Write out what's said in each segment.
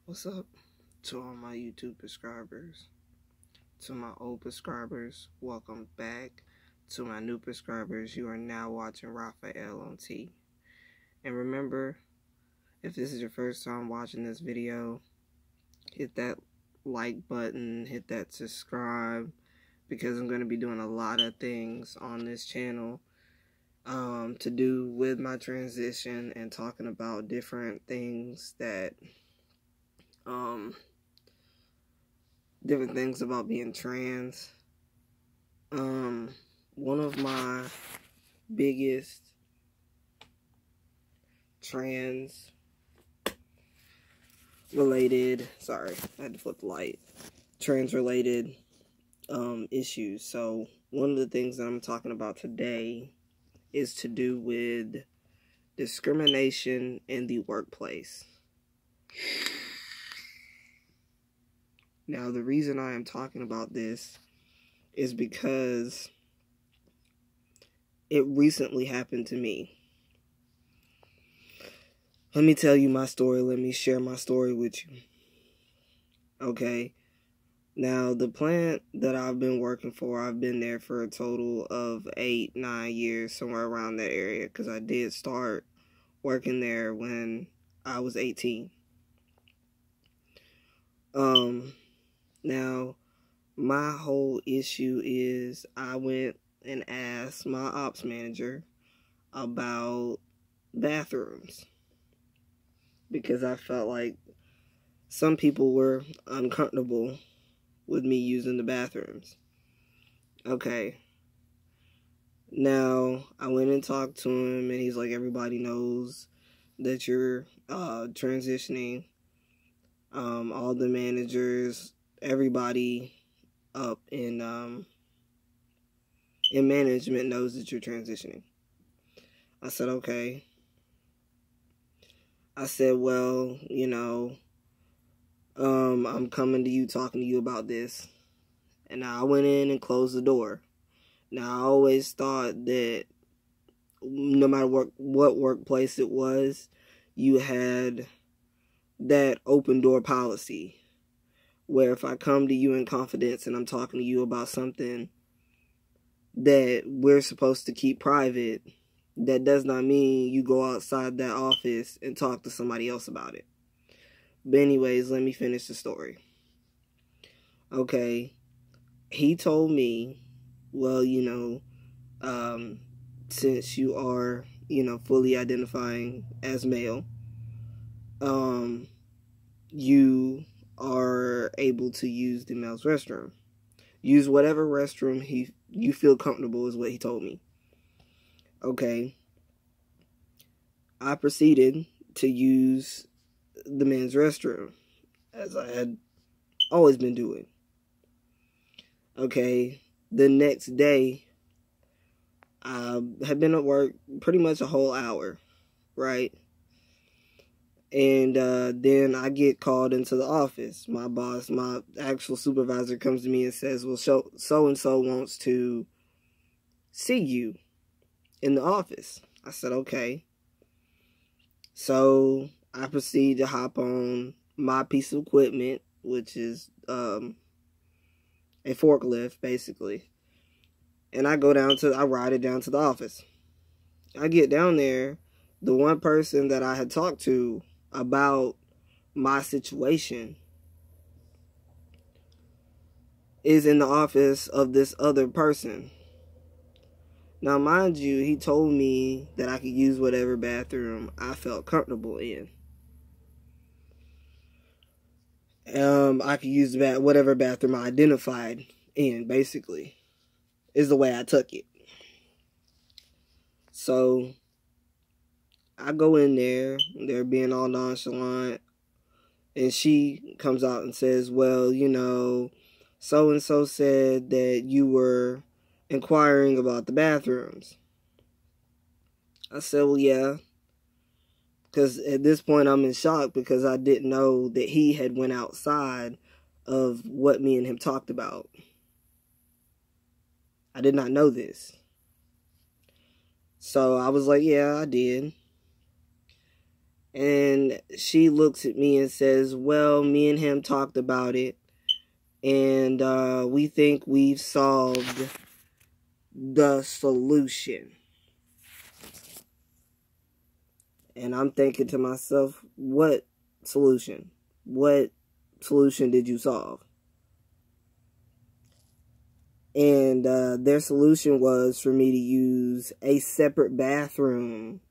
What's up to all my YouTube subscribers? To my old subscribers, welcome back. To my new subscribers, you are now watching Raphael on T. And remember, if this is your first time watching this video, hit that like button, hit that subscribe, because I'm going to be doing a lot of things on this channel to do with my transition and talking about different things that different things about being trans. One of my biggest trans related, sorry, I had to flip the light, trans related issues. So one of the things that I'm talking about today is to do with discrimination in the workplace. Now, the reason I am talking about this is because it recently happened to me. Let me tell you my story. Let me share my story with you. Okay. Now, the plant that I've been working for, I've been there for a total of 8-9 years, somewhere around that area, because I did start working there when I was 18. Now, my whole issue is I went and asked my ops manager about bathrooms, because I felt like some people were uncomfortable with me using the bathrooms. Okay. Now, I went and talked to him, and he's like, everybody knows that you're transitioning. All the managers, everybody up in management knows that you're transitioning. I said, okay. I said, well, you know, I'm coming to you, talking to you about this. And I went in and closed the door. Now, I always thought that no matter what workplace it was, you had that open door policy, where if I come to you in confidence and I'm talking to you about something that we're supposed to keep private, that does not mean you go outside that office and talk to somebody else about it. But anyways, let me finish the story. Okay, he told me, well, you know, since you are, you know, fully identifying as male, you are able to use the male's restroom. Use whatever restroom you feel comfortable, is what he told me. Okay. I proceeded to use the men's restroom, as I had always been doing. Okay. The next day, I had been at work pretty much a whole hour, right? And then I get called into the office. My boss, my actual supervisor, comes to me and says, well, so-and-so wants to see you in the office. I said, okay. So I proceed to hop on my piece of equipment, which is a forklift, basically. And I ride it down to the office. I get down there. The one person that I had talked to about my situation is in the office of this other person. Now, mind you, he told me that I could use whatever bathroom I felt comfortable in. I could use whatever bathroom I identified in, basically, is the way I took it. So I go in there, they're being all nonchalant, and she comes out and says, well, you know, so-and-so said that you were inquiring about the bathrooms. I said, well, yeah, because at this point I'm in shock, because I didn't know that he had went outside of what me and him talked about. I did not know this. So I was like, yeah, I did. And she looks at me and says, well, me and him talked about it, and we think we've solved the solution. And I'm thinking to myself, what solution? What solution did you solve? And their solution was for me to use a separate bathroom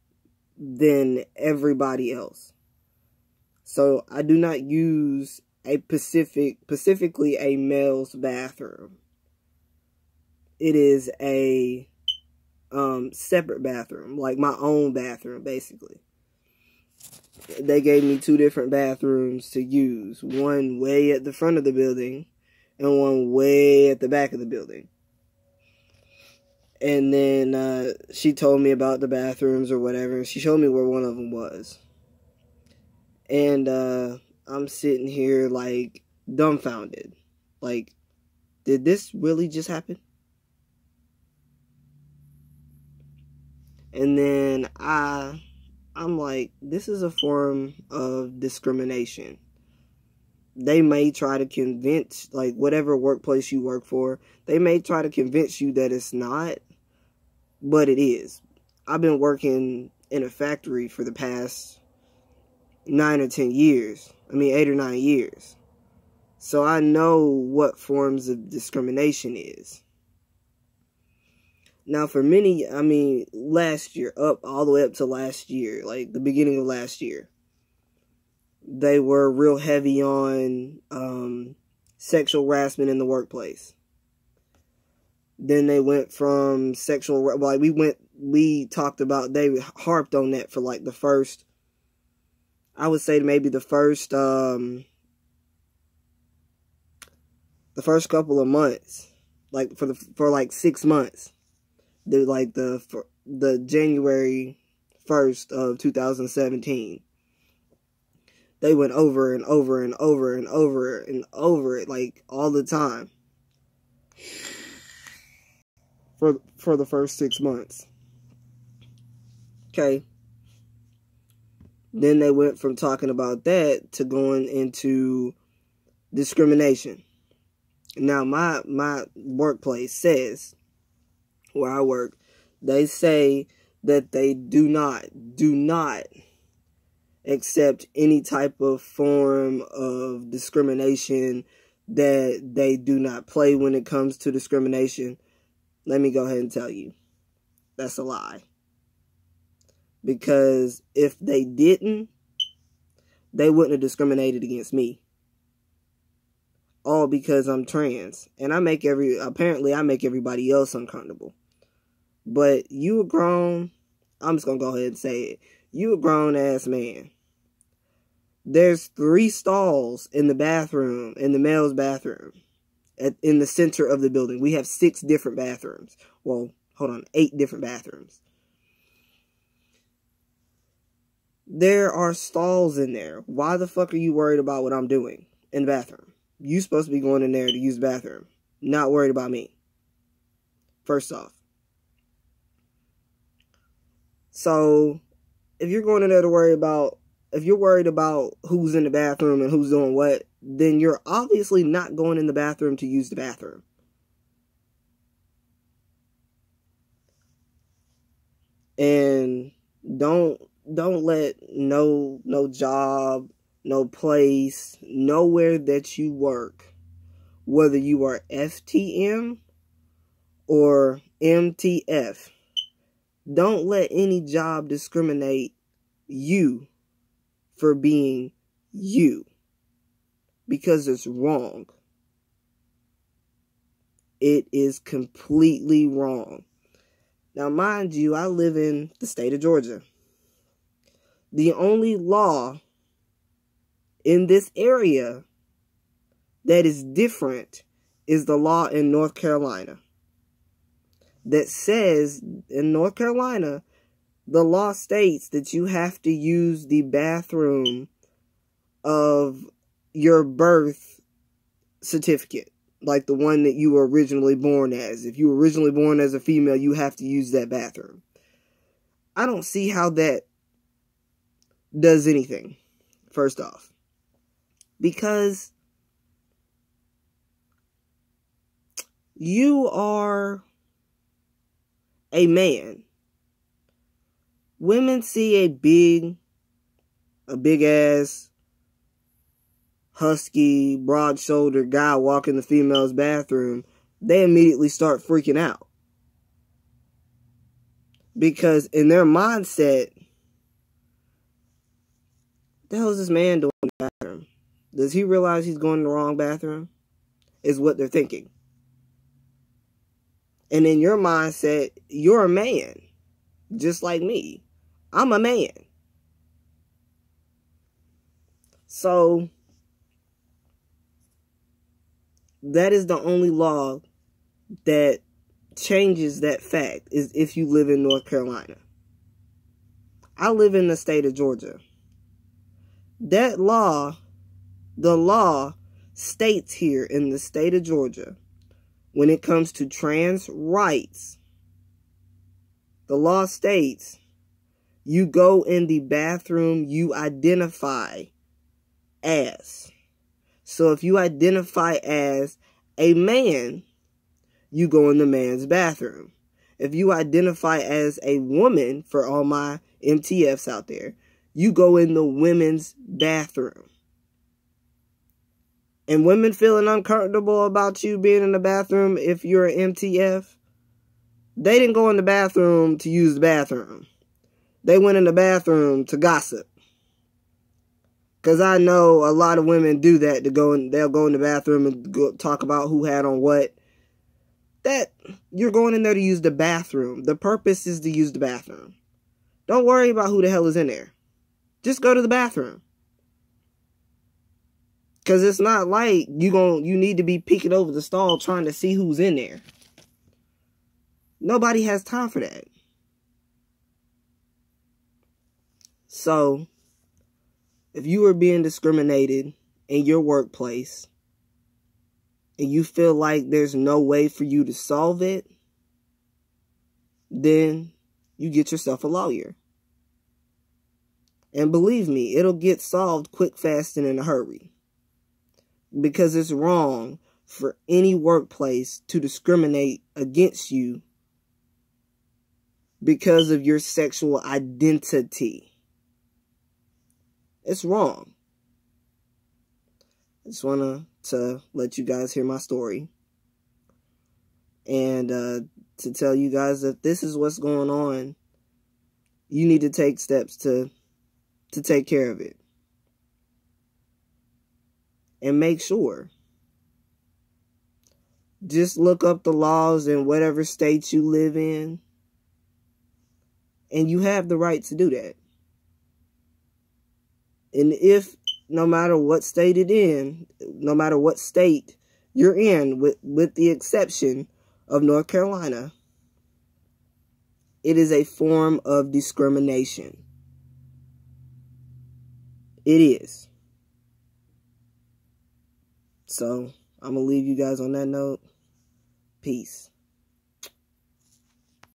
than everybody else. So I do not use a specifically a male's bathroom. It is a separate bathroom, like my own bathroom, basically. They gave me 2 different bathrooms to use. One way at the front of the building and one way at the back of the building. And then she told me about the bathrooms or whatever. She showed me where one of them was. And I'm sitting here like dumbfounded. Like, did this really just happen? And then I'm like, this is a form of discrimination. They may try to convince, like, whatever workplace you work for, they may try to convince you that it's not, but it is. I've been working in a factory for the past 9 or 10 years. 8 or 9 years. So I know what forms of discrimination is. Now, for many, last year, all the way up to last year, like the beginning of last year, they were real heavy on sexual harassment in the workplace. Then they went from we talked about, they harped on that for like the first, I would say maybe the first couple of months, like for like 6 months. The January 1st of 2017. They went over and over and over and over and over it, like, all the time. For the first 6 months. Okay. Then they went from talking about that to going into discrimination. Now, my workplace says, where I work, they say that they do not accept any type of form of discrimination, that they do not play when it comes to discrimination. Let me go ahead and tell you, that's a lie. Because if they didn't, they wouldn't have discriminated against me. All because I'm trans. And apparently I make everybody else uncomfortable. But you a grown, I'm just going to go ahead and say it. You a grown ass man. There's 3 stalls in the bathroom, in the male's bathroom, in the center of the building. We have 6 different bathrooms. Well, hold on, 8 different bathrooms. There are stalls in there. Why the fuck are you worried about what I'm doing in the bathroom? You supposed to be going in there to use the bathroom. Not worried about me. First off. So, if you're going in there to if you're worried about who's in the bathroom and who's doing what, then you're obviously not going in the bathroom to use the bathroom. And don't let no job, no place, nowhere that you work, whether you are FTM or MTF, don't let any job discriminate you for being you. Because it's wrong. It is completely wrong. Now, mind you, I live in the state of Georgia. The only law in this area that is different is the law in North Carolina. That says, in North Carolina, the law states that you have to use the bathroom of your birth certificate. Like the one that you were originally born as. If you were originally born as a female, you have to use that bathroom. I don't see how that does anything, first off. Because you are a man. Women see a big ass, husky, broad-shouldered guy walk in the female's bathroom, they immediately start freaking out. Because in their mindset, what the hell is this man doing in the bathroom? Does he realize he's going in the wrong bathroom? Is what they're thinking. And in your mindset, you're a man. Just like me. I'm a man. So, that is the only law that changes that fact, is if you live in North Carolina. I live in the state of Georgia. That law, the law states here in the state of Georgia, when it comes to trans rights, the law states you go in the bathroom you identify as. So if you identify as a man, you go in the man's bathroom. If you identify as a woman, for all my MTFs out there, you go in the women's bathroom. And women feeling uncomfortable about you being in the bathroom if you're an MTF, they didn't go in the bathroom to use the bathroom. They went in the bathroom to gossip. Because I know a lot of women do that. They'll go in the bathroom and talk about who had on what. That, you're going in there to use the bathroom. The purpose is to use the bathroom. Don't worry about who the hell is in there. Just go to the bathroom. Because it's not like you need to be peeking over the stall trying to see who's in there. Nobody has time for that. So, if you are being discriminated in your workplace and you feel like there's no way for you to solve it, then you get yourself a lawyer. And believe me, it'll get solved quick, fast, and in a hurry. Because it's wrong for any workplace to discriminate against you because of your sexual identity. It's wrong. I just want to let you guys hear my story. And to tell you guys that this is what's going on. You need to take steps to take care of it. And make sure. Just look up the laws in whatever state you live in. And you have the right to do that. And if, no matter what state no matter what state you're in, with the exception of North Carolina, it is a form of discrimination. It is. So, I'm going to leave you guys on that note. Peace.